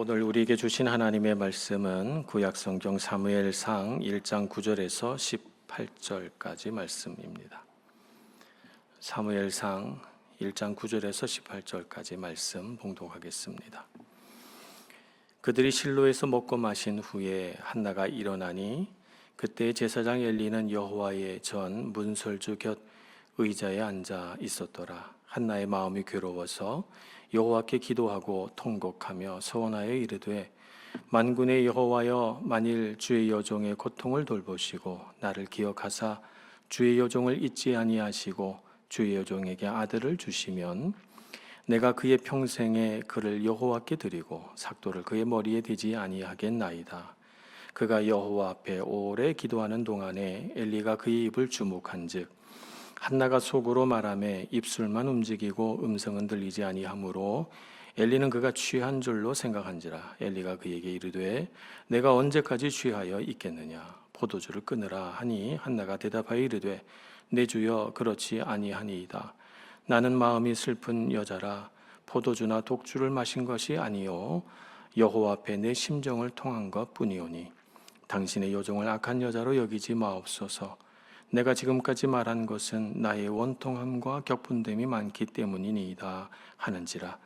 오늘 우리에게 주신 하나님의 말씀은 구약성경 사무엘상 1장 9절에서 18절까지 말씀입니다. 사무엘상 1장 9절에서 18절까지 말씀 봉독하겠습니다. 그들이 실로에서 먹고 마신 후에 한나가 일어나니 그때 제사장 엘리는 여호와의 전 문설주 곁 의자에 앉아 있었더라. 한나의 마음이 괴로워서 여호와께 기도하고 통곡하며 서원하여 이르되 만군의 여호와여, 만일 주의 여종의 고통을 돌보시고 나를 기억하사 주의 여종을 잊지 아니하시고 주의 여종에게 아들을 주시면 내가 그의 평생에 그를 여호와께 드리고 삭도를 그의 머리에 대지 아니하겠나이다. 그가 여호와 앞에 오래 기도하는 동안에 엘리가 그의 입을 주목한즉 한나가 속으로 말하매 입술만 움직이고 음성은 들리지 아니하므로 엘리는 그가 취한 줄로 생각한지라. 엘리가 그에게 이르되 내가 언제까지 취하여 있겠느냐, 포도주를 끊으라 하니 한나가 대답하여 이르되 내 주여, 그렇지 아니하니이다. 나는 마음이 슬픈 여자라 포도주나 독주를 마신 것이 아니요 여호와 앞에 내 심정을 통한 것뿐이오니 당신의 여종을 악한 여자로 여기지 마옵소서. 내가 지금까지 말한 것은 나의 원통함과 격분됨이 많기 때문이니이다 하는지라.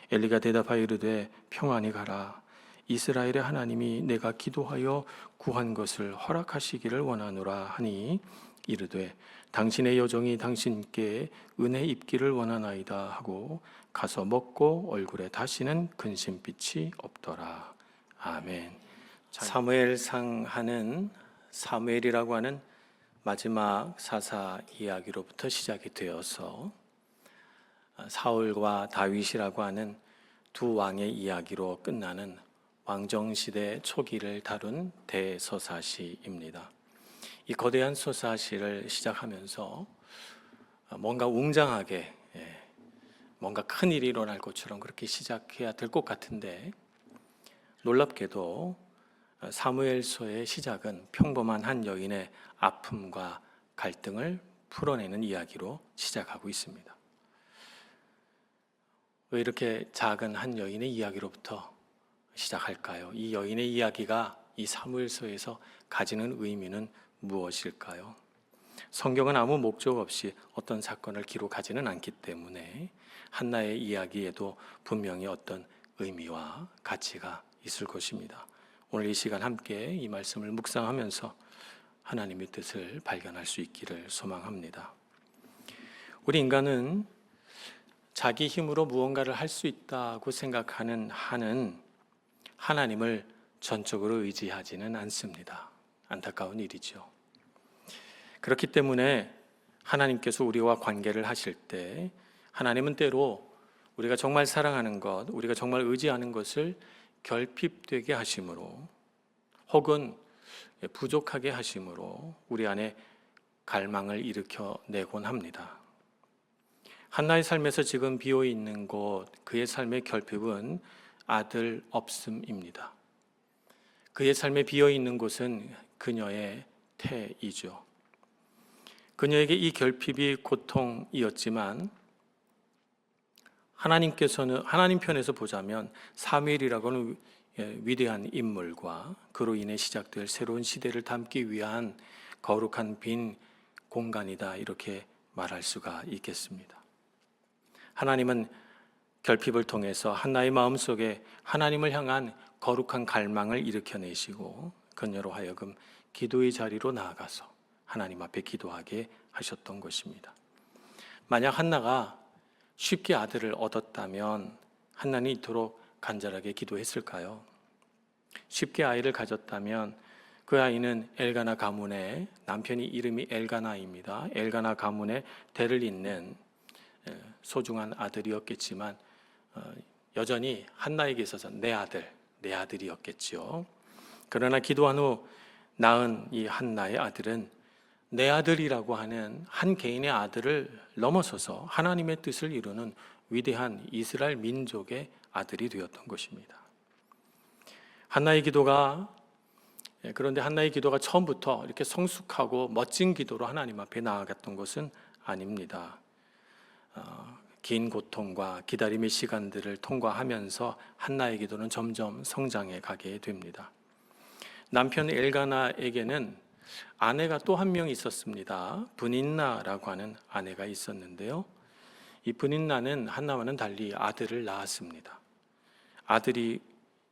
엘리가 대답하여 이르되 평안히 가라. 이스라엘의 하나님이 내가 기도하여 구한 것을 허락하시기를 원하노라 하니 이르되 당신의 여종이 당신께 은혜 입기를 원하나이다 하고 가서 먹고 얼굴에 다시는 근심빛이 없더라. 아멘. 사무엘상 하는 사무엘이라고 하는 마지막 사사 이야기로부터 시작이 되어서 사울과 다윗이라고 하는 두 왕의 이야기로 끝나는 왕정시대 초기를 다룬 대서사시입니다. 이 거대한 서사시를 시작하면서 뭔가 웅장하게 뭔가 큰일이 일어날 것처럼 그렇게 시작해야 될 것 같은데 놀랍게도 사무엘서의 시작은 평범한 한 여인의 아픔과 갈등을 풀어내는 이야기로 시작하고 있습니다. 왜 이렇게 작은 한 여인의 이야기로부터 시작할까요? 이 여인의 이야기가 이 사무엘서에서 가지는 의미는 무엇일까요? 성경은 아무 목적 없이 어떤 사건을 기록하지는 않기 때문에 한나의 이야기에도 분명히 어떤 의미와 가치가 있을 것입니다. 오늘 이 시간 함께 이 말씀을 묵상하면서 하나님의 뜻을 발견할 수 있기를 소망합니다. 우리 인간은 자기 힘으로 무언가를 할 수 있다고 생각하는 한은 하나님을 전적으로 의지하지는 않습니다. 안타까운 일이죠. 그렇기 때문에 하나님께서 우리와 관계를 하실 때 하나님은 때로 우리가 정말 사랑하는 것, 우리가 정말 의지하는 것을 결핍되게 하심으로 혹은 부족하게 하심으로 우리 안에 갈망을 일으켜내곤 합니다. 한나의 삶에서 지금 비어있는 곳, 그의 삶의 결핍은 아들 없음입니다. 그의 삶에 비어있는 곳은 그녀의 태이죠. 그녀에게 이 결핍이 고통이었지만 하나님 편에서 보자면 사무엘이라고 하는 위대한 인물과 그로 인해 시작될 새로운 시대를 담기 위한 거룩한 빈 공간이다, 이렇게 말할 수가 있겠습니다. 하나님은 결핍을 통해서 한나의 마음속에 하나님을 향한 거룩한 갈망을 일으켜내시고 그녀로 하여금 기도의 자리로 나아가서 하나님 앞에 기도하게 하셨던 것입니다. 만약 한나가 쉽게 아들을 얻었다면 한나는 이토록 간절하게 기도했을까요? 쉽게 아이를 가졌다면 그 아이는 엘가나 가문의, 남편이 이름이 엘가나입니다. 엘가나 가문의 대를 잇는 소중한 아들이었겠지만 여전히 한나에게 있어서 내 아들이었겠죠. 그러나 기도한 후 낳은 이 한나의 아들은 내 아들이라고 하는 한 개인의 아들을 넘어서서 하나님의 뜻을 이루는 위대한 이스라엘 민족의 아들이 되었던 것입니다. 그런데 한나의 기도가 처음부터 이렇게 성숙하고 멋진 기도로 하나님 앞에 나아갔던 것은 아닙니다. 긴 고통과 기다림의 시간들을 통과하면서 한나의 기도는 점점 성장해 가게 됩니다. 남편 엘가나에게는 아내가 또 한 명 있었습니다. 브닌나라고 하는 아내가 있었는데요. 이 브닌나는 한나와는 달리 아들을 낳았습니다. 아들이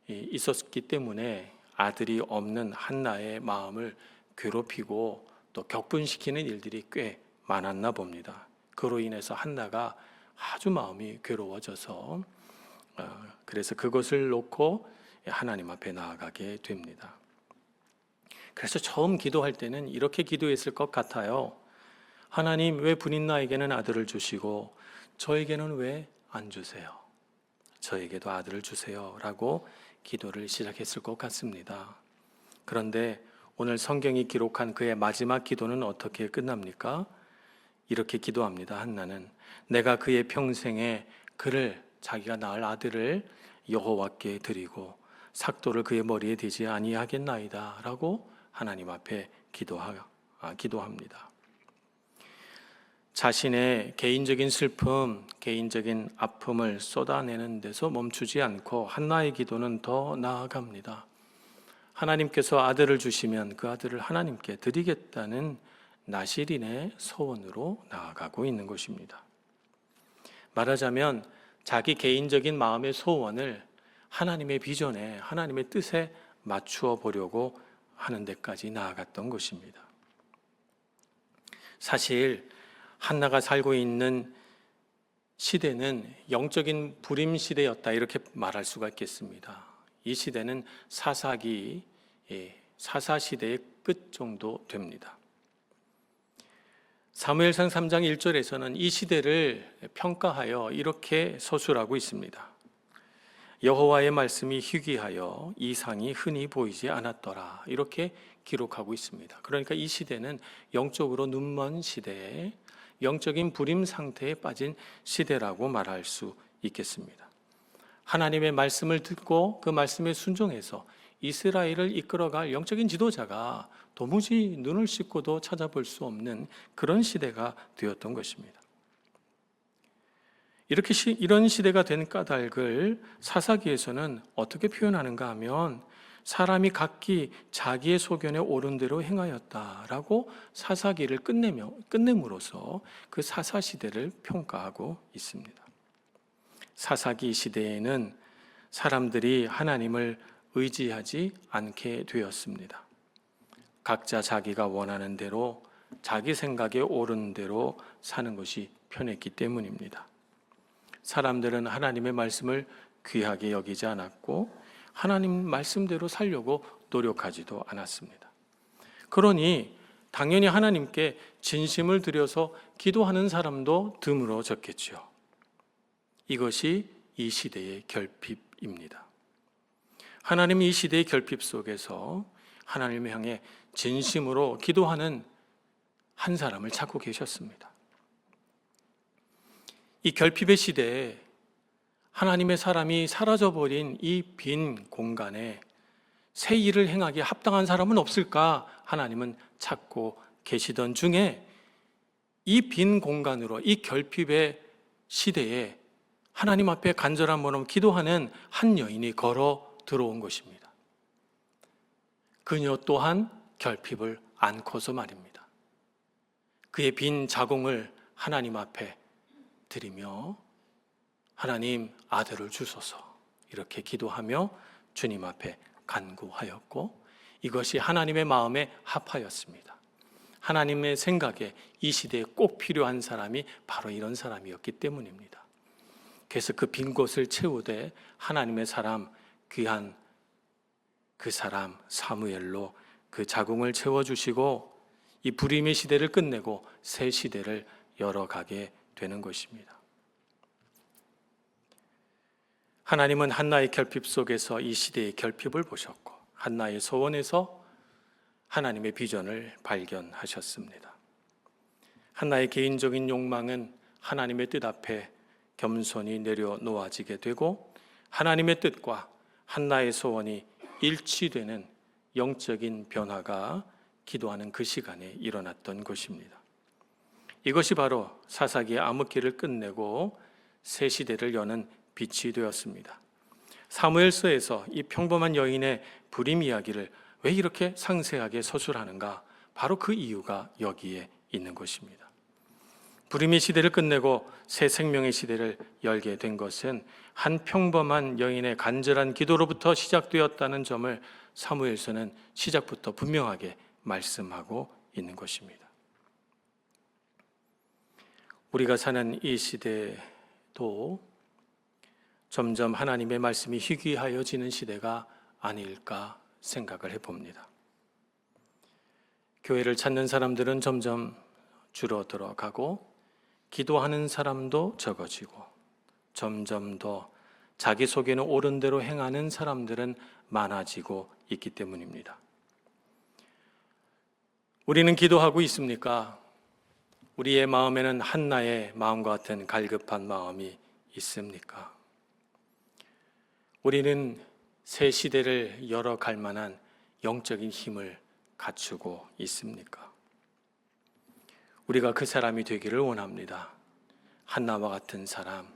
있었기 때문에 아들이 없는 한나의 마음을 괴롭히고 또 격분시키는 일들이 꽤 많았나 봅니다. 그로 인해서 한나가 아주 마음이 괴로워져서 그래서 그것을 놓고 하나님 앞에 나아가게 됩니다. 그래서 처음 기도할 때는 이렇게 기도했을 것 같아요. 하나님, 왜 브닌나에게는 아들을 주시고 저에게는 왜 안 주세요? 저에게도 아들을 주세요 라고 기도를 시작했을 것 같습니다. 그런데 오늘 성경이 기록한 그의 마지막 기도는 어떻게 끝납니까? 이렇게 기도합니다. 한나는 내가 그의 평생에 그를 자기가 낳을 아들을 여호와께 드리고 삭도를 그의 머리에 대지 아니하겠나이다 라고 하나님 앞에 기도합니다. 자신의 개인적인 슬픔, 개인적인 아픔을 쏟아내는 데서 멈추지 않고 한나의 기도는 더 나아갑니다. 하나님께서 아들을 주시면 그 아들을 하나님께 드리겠다는 나실인의 소원으로 나아가고 있는 것입니다. 말하자면 자기 개인적인 마음의 소원을 하나님의 비전에, 하나님의 뜻에 맞추어 보려고 하는 데까지 나아갔던 것입니다. 사실 한나가 살고 있는 시대는 영적인 불임 시대였다 이렇게 말할 수가 있겠습니다. 이 시대는 사사기, 사사시대의 끝 정도 됩니다. 사무엘상 3장 1절에서는 이 시대를 평가하여 이렇게 서술하고 있습니다. 여호와의 말씀이 희귀하여 이상이 흔히 보이지 않았더라 이렇게 기록하고 있습니다. 그러니까 이 시대는 영적으로 눈먼 시대에 영적인 불임 상태에 빠진 시대라고 말할 수 있겠습니다. 하나님의 말씀을 듣고 그 말씀에 순종해서 이스라엘을 이끌어갈 영적인 지도자가 도무지 눈을 씻고도 찾아볼 수 없는 그런 시대가 되었던 것입니다. 이런 시대가 된 까닭을 사사기에서는 어떻게 표현하는가 하면 사람이 각기 자기의 소견에 옳은 대로 행하였다라고 사사기를 끝냄으로써 그 사사시대를 평가하고 있습니다. 사사기 시대에는 사람들이 하나님을 의지하지 않게 되었습니다. 각자 자기가 원하는 대로 자기 생각에 옳은 대로 사는 것이 편했기 때문입니다. 사람들은 하나님의 말씀을 귀하게 여기지 않았고 하나님 말씀대로 살려고 노력하지도 않았습니다. 그러니 당연히 하나님께 진심을 들여서 기도하는 사람도 드물어졌겠죠. 이것이 이 시대의 결핍입니다. 하나님이 이 시대의 결핍 속에서 하나님을 향해 진심으로 기도하는 한 사람을 찾고 계셨습니다. 이 결핍의 시대에 하나님의 사람이 사라져버린 이 빈 공간에 새 일을 행하기에 합당한 사람은 없을까 하나님은 찾고 계시던 중에 이 빈 공간으로 이 결핍의 시대에 하나님 앞에 간절한 마음으로 기도하는 한 여인이 걸어 들어온 것입니다. 그녀 또한 결핍을 안고서 말입니다. 그의 빈 자궁을 하나님 앞에 드리며 하나님 아들을 주소서 이렇게 기도하며 주님 앞에 간구하였고 이것이 하나님의 마음에 합하였습니다. 하나님의 생각에 이 시대에 꼭 필요한 사람이 바로 이런 사람이었기 때문입니다. 그래서 그 빈 곳을 채우되 하나님의 사람 귀한 그 사람 사무엘로 그 자궁을 채워주시고 이 불임의 시대를 끝내고 새 시대를 열어가게 되는 것입니다. 하나님은 한나의 결핍 속에서 이 시대의 결핍을 보셨고 한나의 소원에서 하나님의 비전을 발견하셨습니다. 한나의 개인적인 욕망은 하나님의 뜻 앞에 겸손히 내려놓아지게 되고 하나님의 뜻과 한나의 소원이 일치되는 영적인 변화가 기도하는 그 시간에 일어났던 것입니다. 이것이 바로 사사기의 암흑기를 끝내고 새 시대를 여는 빛이 되었습니다. 사무엘서에서 이 평범한 여인의 불임 이야기를 왜 이렇게 상세하게 서술하는가? 바로 그 이유가 여기에 있는 것입니다. 불임의 시대를 끝내고 새 생명의 시대를 열게 된 것은 한 평범한 여인의 간절한 기도로부터 시작되었다는 점을 사무엘서는 시작부터 분명하게 말씀하고 있는 것입니다. 우리가 사는 이 시대도 점점 하나님의 말씀이 희귀하여지는 시대가 아닐까 생각을 해봅니다. 교회를 찾는 사람들은 점점 줄어들어 가고 기도하는 사람도 적어지고 점점 더 자기 속에는 옳은 대로 행하는 사람들은 많아지고 있기 때문입니다. 우리는 기도하고 있습니까? 우리의 마음에는 한나의 마음과 같은 갈급한 마음이 있습니까? 우리는 새 시대를 열어갈 만한 영적인 힘을 갖추고 있습니까? 우리가 그 사람이 되기를 원합니다. 한나와 같은 사람,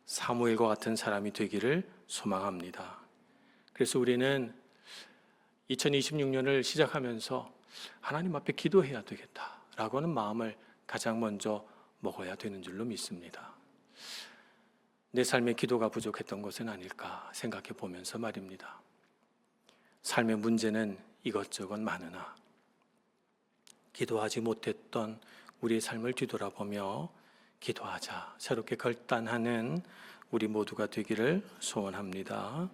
사무엘과 같은 사람이 되기를 소망합니다. 그래서 우리는 2026년을 시작하면서 하나님 앞에 기도해야 되겠다라고 하는 마음을 가장 먼저 먹어야 되는 줄로 믿습니다. 내 삶의 기도가 부족했던 것은 아닐까 생각해 보면서 말입니다. 삶의 문제는 이것저것 많으나 기도하지 못했던 우리의 삶을 뒤돌아보며 기도하자, 새롭게 결단하는 우리 모두가 되기를 소원합니다.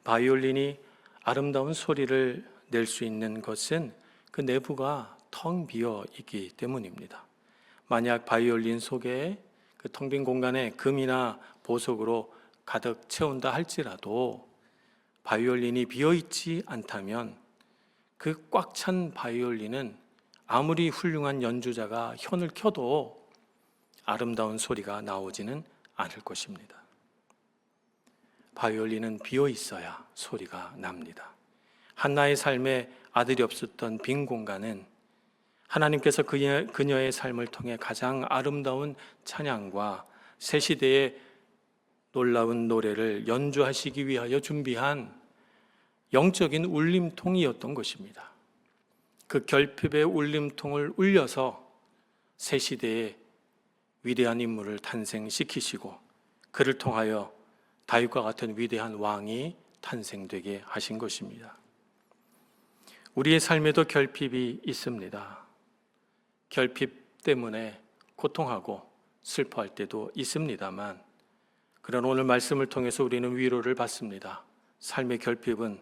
바이올린이 아름다운 소리를 낼 수 있는 것은 그 내부가 텅 비어 있기 때문입니다. 만약 바이올린 속에 그 텅 빈 공간에 금이나 보석으로 가득 채운다 할지라도 바이올린이 비어 있지 않다면 그 꽉 찬 바이올린은 아무리 훌륭한 연주자가 현을 켜도 아름다운 소리가 나오지는 않을 것입니다. 바이올린은 비어 있어야 소리가 납니다. 한나의 삶에 아들이 없었던 빈 공간은 하나님께서 그녀의 삶을 통해 가장 아름다운 찬양과 새 시대의 놀라운 노래를 연주하시기 위하여 준비한 영적인 울림통이었던 것입니다. 그 결핍의 울림통을 울려서 새 시대의 위대한 인물을 탄생시키시고 그를 통하여 다윗과 같은 위대한 왕이 탄생되게 하신 것입니다. 우리의 삶에도 결핍이 있습니다. 결핍 때문에 고통하고 슬퍼할 때도 있습니다만, 그런 오늘 말씀을 통해서 우리는 위로를 받습니다. 삶의 결핍은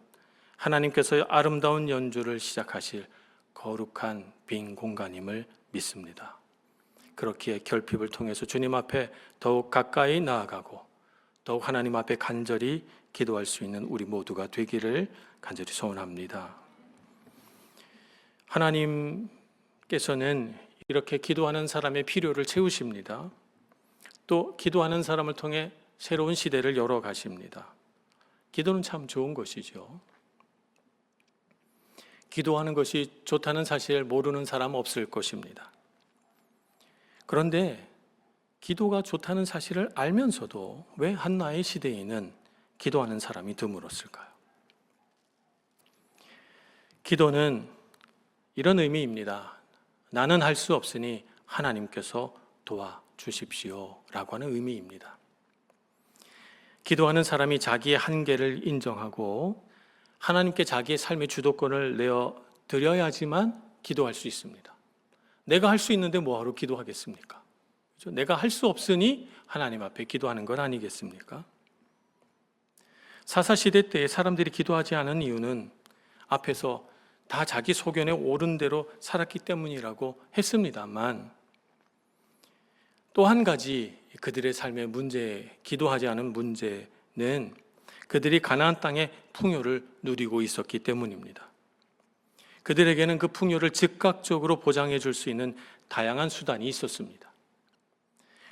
하나님께서 아름다운 연주를 시작하실 거룩한 빈 공간임을 믿습니다. 그렇기에 결핍을 통해서 주님 앞에 더욱 가까이 나아가고 더욱 하나님 앞에 간절히 기도할 수 있는 우리 모두가 되기를 간절히 소원합니다. 하나님께서는 이렇게 기도하는 사람의 필요를 채우십니다. 또 기도하는 사람을 통해 새로운 시대를 열어가십니다. 기도는 참 좋은 것이죠. 기도하는 것이 좋다는 사실을 모르는 사람 없을 것입니다. 그런데 기도가 좋다는 사실을 알면서도 왜 한나의 시대에는 기도하는 사람이 드물었을까요? 기도는 이런 의미입니다. 나는 할 수 없으니 하나님께서 도와주십시오 라고 하는 의미입니다. 기도하는 사람이 자기의 한계를 인정하고 하나님께 자기의 삶의 주도권을 내어드려야지만 기도할 수 있습니다. 내가 할 수 있는데 뭐하러 기도하겠습니까? 그렇죠? 내가 할 수 없으니 하나님 앞에 기도하는 건 아니겠습니까? 사사시대 때 사람들이 기도하지 않은 이유는 앞에서 다 자기 소견에 옳은 대로 살았기 때문이라고 했습니다만, 또 한 가지 그들의 삶의 문제, 기도하지 않은 문제는 그들이 가나안 땅의 풍요를 누리고 있었기 때문입니다. 그들에게는 그 풍요를 즉각적으로 보장해 줄 수 있는 다양한 수단이 있었습니다.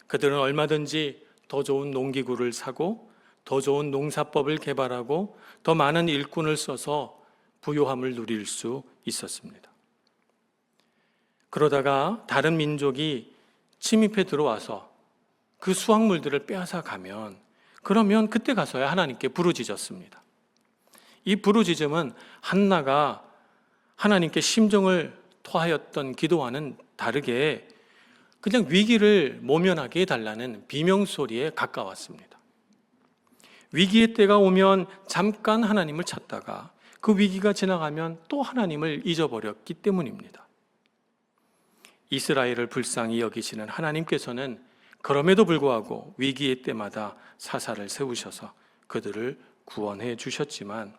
그들은 얼마든지 더 좋은 농기구를 사고 더 좋은 농사법을 개발하고 더 많은 일꾼을 써서 부요함을 누릴 수 있었습니다. 그러다가 다른 민족이 침입해 들어와서 그 수확물들을 빼앗아 가면 그러면 그때 가서야 하나님께 부르짖었습니다. 이 부르짖음은 한나가 하나님께 심정을 토하였던 기도와는 다르게 그냥 위기를 모면하게 해달라는 비명소리에 가까웠습니다. 위기의 때가 오면 잠깐 하나님을 찾다가 그 위기가 지나가면 또 하나님을 잊어버렸기 때문입니다. 이스라엘을 불쌍히 여기시는 하나님께서는 그럼에도 불구하고 위기의 때마다 사사를 세우셔서 그들을 구원해 주셨지만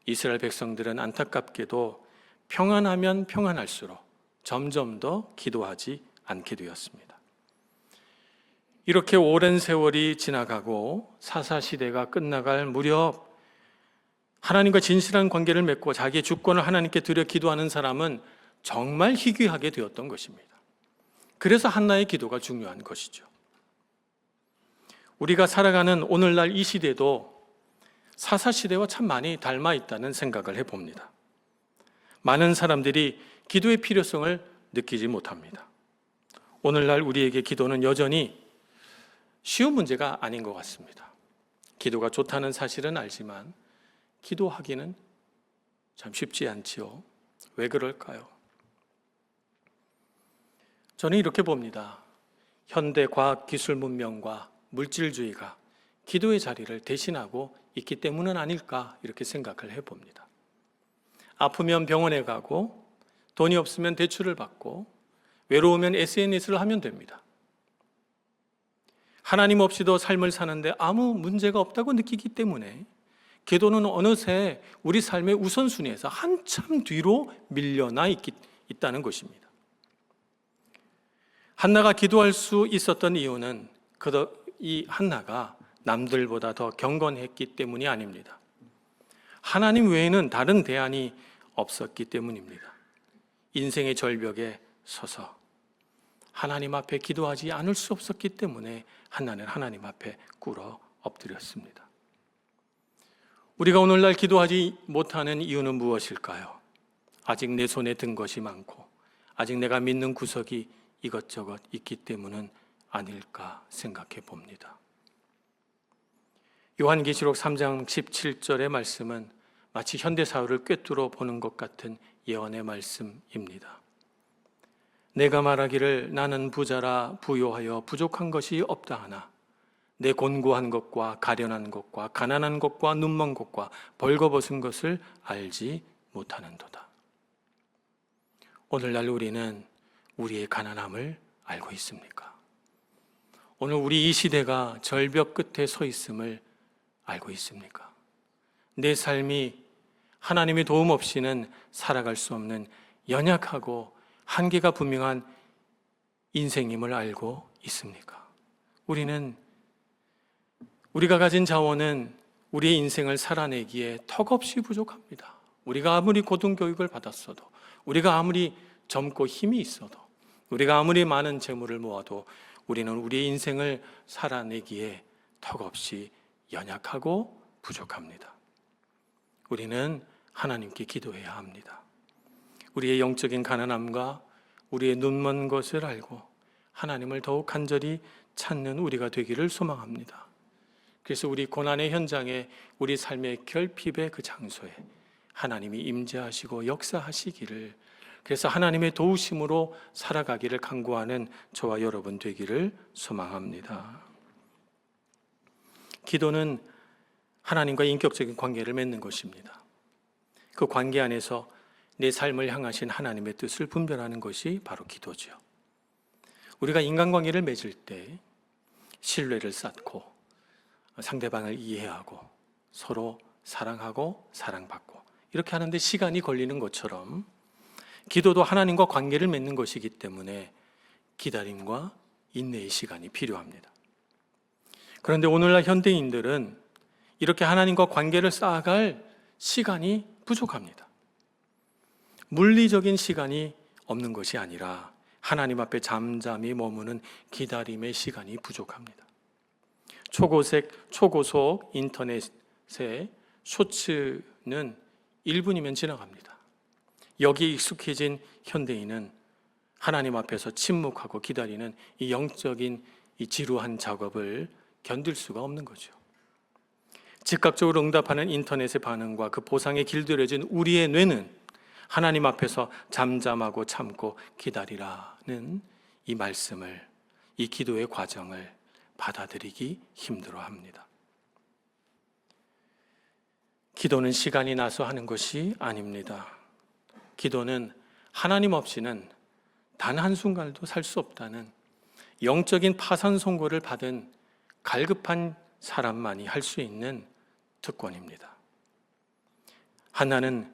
이스라엘 백성들은 안타깝게도 평안하면 평안할수록 점점 더 기도하지 않게 되었습니다. 이렇게 오랜 세월이 지나가고 사사시대가 끝나갈 무렵 하나님과 진실한 관계를 맺고 자기의 주권을 하나님께 드려 기도하는 사람은 정말 희귀하게 되었던 것입니다. 그래서 한나의 기도가 중요한 것이죠. 우리가 살아가는 오늘날 이 시대도 사사시대와 참 많이 닮아 있다는 생각을 해봅니다. 많은 사람들이 기도의 필요성을 느끼지 못합니다. 오늘날 우리에게 기도는 여전히 쉬운 문제가 아닌 것 같습니다. 기도가 좋다는 사실은 알지만 기도하기는 참 쉽지 않지요. 왜 그럴까요? 저는 이렇게 봅니다. 현대 과학 기술 문명과 물질주의가 기도의 자리를 대신하고 있기 때문은 아닐까 이렇게 생각을 해봅니다. 아프면 병원에 가고 돈이 없으면 대출을 받고 외로우면 SNS를 하면 됩니다. 하나님 없이도 삶을 사는데 아무 문제가 없다고 느끼기 때문에 기도는 어느새 우리 삶의 우선순위에서 한참 뒤로 밀려나 있다는 것입니다. 한나가 기도할 수 있었던 이유는 이 한나가 남들보다 더 경건했기 때문이 아닙니다. 하나님 외에는 다른 대안이 없었기 때문입니다. 인생의 절벽에 서서 하나님 앞에 기도하지 않을 수 없었기 때문에 한나는 하나님 앞에 꿇어 엎드렸습니다. 우리가 오늘날 기도하지 못하는 이유는 무엇일까요? 아직 내 손에 든 것이 많고 아직 내가 믿는 구석이 이것저것 있기 때문은 아닐까 생각해 봅니다. 요한계시록 3장 17절의 말씀은 마치 현대사회를 꿰뚫어 보는 것 같은 예언의 말씀입니다. 내가 말하기를 나는 부자라 부요하여 부족한 것이 없다 하나 내 곤고한 것과 가련한 것과 가난한 것과 눈먼 것과 벌거벗은 것을 알지 못하는도다. 오늘날 우리는 우리의 가난함을 알고 있습니까? 오늘 우리 이 시대가 절벽 끝에 서 있음을 알고 있습니까? 내 삶이 하나님의 도움 없이는 살아갈 수 없는 연약하고 한계가 분명한 인생임을 알고 있습니까? 우리가 가진 자원은 우리의 인생을 살아내기에 턱없이 부족합니다. 우리가 아무리 고등교육을 받았어도, 우리가 아무리 젊고 힘이 있어도, 우리가 아무리 많은 재물을 모아도 우리는 우리의 인생을 살아내기에 턱없이 연약하고 부족합니다. 우리는 하나님께 기도해야 합니다. 우리의 영적인 가난함과 우리의 눈먼 것을 알고 하나님을 더욱 간절히 찾는 우리가 되기를 소망합니다. 그래서 우리 고난의 현장에, 우리 삶의 결핍의 그 장소에 하나님이 임재하시고 역사하시기를, 그래서 하나님의 도우심으로 살아가기를 간구하는 저와 여러분 되기를 소망합니다. 기도는 하나님과 인격적인 관계를 맺는 것입니다. 그 관계 안에서 내 삶을 향하신 하나님의 뜻을 분별하는 것이 바로 기도죠. 우리가 인간관계를 맺을 때 신뢰를 쌓고 상대방을 이해하고 서로 사랑하고 사랑받고 이렇게 하는데 시간이 걸리는 것처럼 기도도 하나님과 관계를 맺는 것이기 때문에 기다림과 인내의 시간이 필요합니다. 그런데 오늘날 현대인들은 이렇게 하나님과 관계를 쌓아갈 시간이 부족합니다. 물리적인 시간이 없는 것이 아니라 하나님 앞에 잠잠히 머무는 기다림의 시간이 부족합니다. 초고속 인터넷의 쇼츠는 1분이면 지나갑니다. 여기에 익숙해진 현대인은 하나님 앞에서 침묵하고 기다리는 이 영적인 이 지루한 작업을 견딜 수가 없는 거죠. 즉각적으로 응답하는 인터넷의 반응과 그 보상에 길들여진 우리의 뇌는 하나님 앞에서 잠잠하고 참고 기다리라는 이 말씀을, 이 기도의 과정을 받아들이기 힘들어합니다. 기도는 시간이 나서 하는 것이 아닙니다. 기도는 하나님 없이는 단 한순간도 살 수 없다는 영적인 파산 선고를 받은 갈급한 사람만이 할 수 있는 특권입니다. 한나는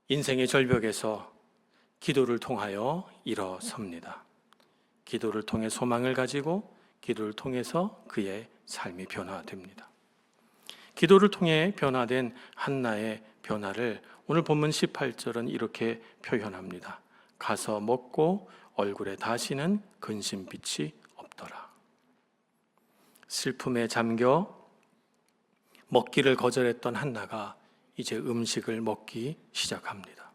인생의 절벽에서 기도를 통하여 일어섭니다. 기도를 통해 소망을 가지고 기도를 통해서 그의 삶이 변화됩니다. 기도를 통해 변화된 한나의 변화를 오늘 본문 18절은 이렇게 표현합니다. 가서 먹고 얼굴에 다시는 근심빛이 없더라. 슬픔에 잠겨 먹기를 거절했던 한나가 이제 음식을 먹기 시작합니다.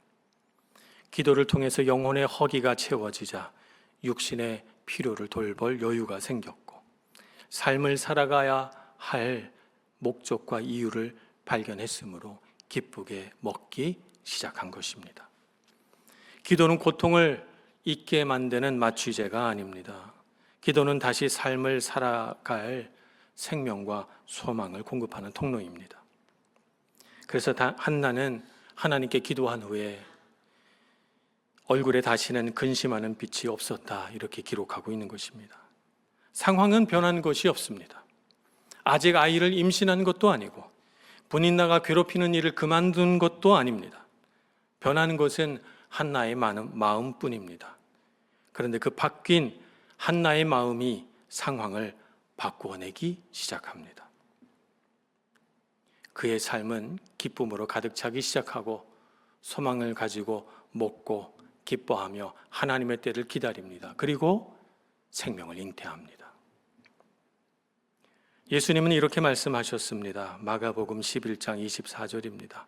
기도를 통해서 영혼의 허기가 채워지자 육신의 필요를 돌볼 여유가 생겼고 삶을 살아가야 할 목적과 이유를 발견했으므로 기쁘게 먹기 시작한 것입니다. 기도는 고통을 잊게 만드는 마취제가 아닙니다. 기도는 다시 삶을 살아갈 생명과 소망을 공급하는 통로입니다. 그래서 한나는 하나님께 기도한 후에 얼굴에 다시는 근심하는 빛이 없었다, 이렇게 기록하고 있는 것입니다. 상황은 변한 것이 없습니다. 아직 아이를 임신한 것도 아니고 분인나가 괴롭히는 일을 그만둔 것도 아닙니다. 변하는 것은 한나의 마음뿐입니다. 그런데 그 바뀐 한나의 마음이 상황을 바꾸어내기 시작합니다. 그의 삶은 기쁨으로 가득 차기 시작하고 소망을 가지고 먹고 기뻐하며 하나님의 때를 기다립니다. 그리고 생명을 잉태합니다. 예수님은 이렇게 말씀하셨습니다. 마가복음 11장 24절입니다.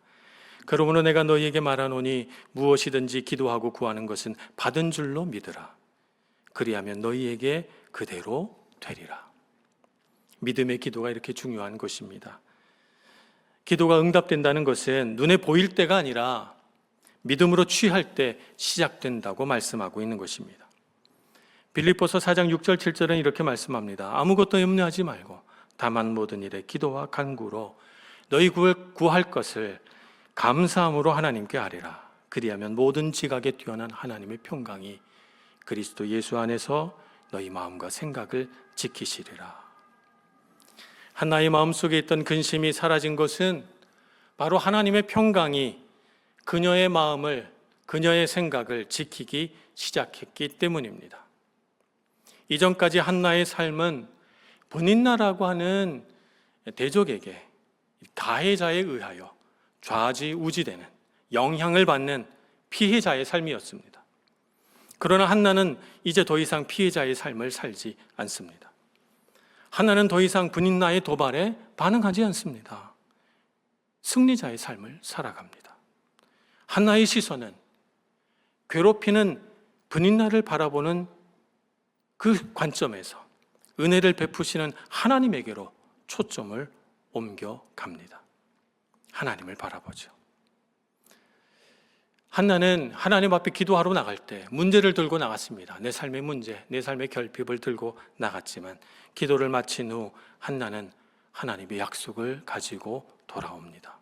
그러므로 내가 너희에게 말하노니 무엇이든지 기도하고 구하는 것은 받은 줄로 믿으라. 그리하면 너희에게 그대로 되리라. 믿음의 기도가 이렇게 중요한 것입니다. 기도가 응답된다는 것은 눈에 보일 때가 아니라 믿음으로 취할 때 시작된다고 말씀하고 있는 것입니다. 빌립보서 4장 6절 7절은 이렇게 말씀합니다. 아무것도 염려하지 말고 다만 모든 일에 기도와 간구로 너희 구할 것을 감사함으로 하나님께 아뢰라. 그리하면 모든 지각에 뛰어난 하나님의 평강이 그리스도 예수 안에서 너희 마음과 생각을 지키시리라. 한나의 마음속에 있던 근심이 사라진 것은 바로 하나님의 평강이 그녀의 마음을, 그녀의 생각을 지키기 시작했기 때문입니다. 이전까지 한나의 삶은 분인나라고 하는 대적에게 가해자에 의하여 좌지우지되는, 영향을 받는 피해자의 삶이었습니다. 그러나 한나는 이제 더 이상 피해자의 삶을 살지 않습니다. 한나는 더 이상 분인나의 도발에 반응하지 않습니다. 승리자의 삶을 살아갑니다. 한나의 시선은 괴롭히는 분인나를 바라보는 그 관점에서 은혜를 베푸시는 하나님에게로 초점을 옮겨갑니다. 하나님을 바라보죠. 한나는 하나님 앞에 기도하러 나갈 때 문제를 들고 나갔습니다. 내 삶의 문제, 내 삶의 결핍을 들고 나갔지만 기도를 마친 후 한나는 하나님의 약속을 가지고 돌아옵니다.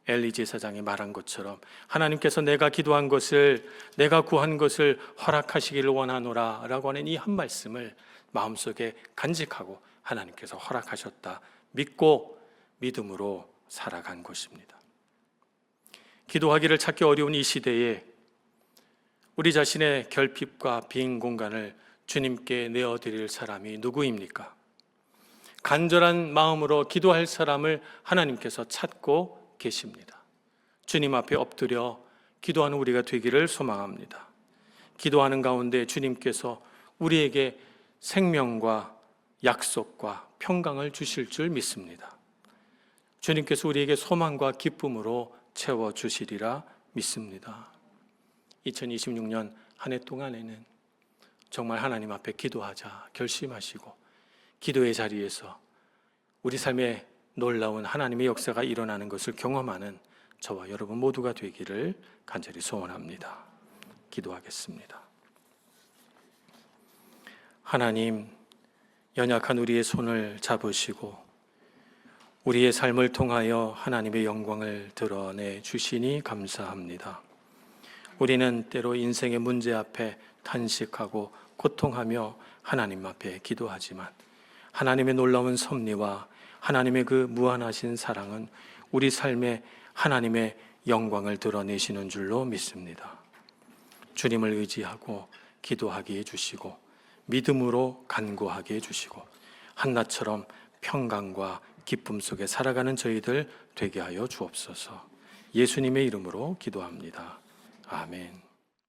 엘리 제사장이 말한 것처럼 하나님께서 내가 기도한 것을, 내가 구한 것을 허락하시기를 원하노라 라고 하는 이 한 말씀을 마음속에 간직하고 하나님께서 허락하셨다 믿고 믿음으로 살아간 것입니다. 기도하기를 찾기 어려운 이 시대에 우리 자신의 결핍과 빈 공간을 주님께 내어드릴 사람이 누구입니까? 간절한 마음으로 기도할 사람을 하나님께서 찾고 계십니다. 주님 앞에 엎드려 기도하는 우리가 되기를 소망합니다. 기도하는 가운데 주님께서 우리에게 생명과 약속과 평강을 주실 줄 믿습니다. 주님께서 우리에게 소망과 기쁨으로 채워주시리라 믿습니다. 2026년 한 해 동안에는 정말 하나님 앞에 기도하자 결심하시고 기도의 자리에서 우리 삶에 놀라운 하나님의 역사가 일어나는 것을 경험하는 저와 여러분 모두가 되기를 간절히 소원합니다. 기도하겠습니다. 하나님, 연약한 우리의 손을 잡으시고 우리의 삶을 통하여 하나님의 영광을 드러내 주시니 감사합니다. 우리는 때로 인생의 문제 앞에 탄식하고 고통하며 하나님 앞에 기도하지만 하나님의 놀라운 섭리와 하나님의 그 무한하신 사랑은 우리 삶에 하나님의 영광을 드러내시는 줄로 믿습니다. 주님을 의지하고 기도하게 해주시고 믿음으로 간구하게 해주시고 한나처럼 평강과 기쁨 속에 살아가는 저희들 되게 하여 주옵소서. 예수님의 이름으로 기도합니다. 아멘.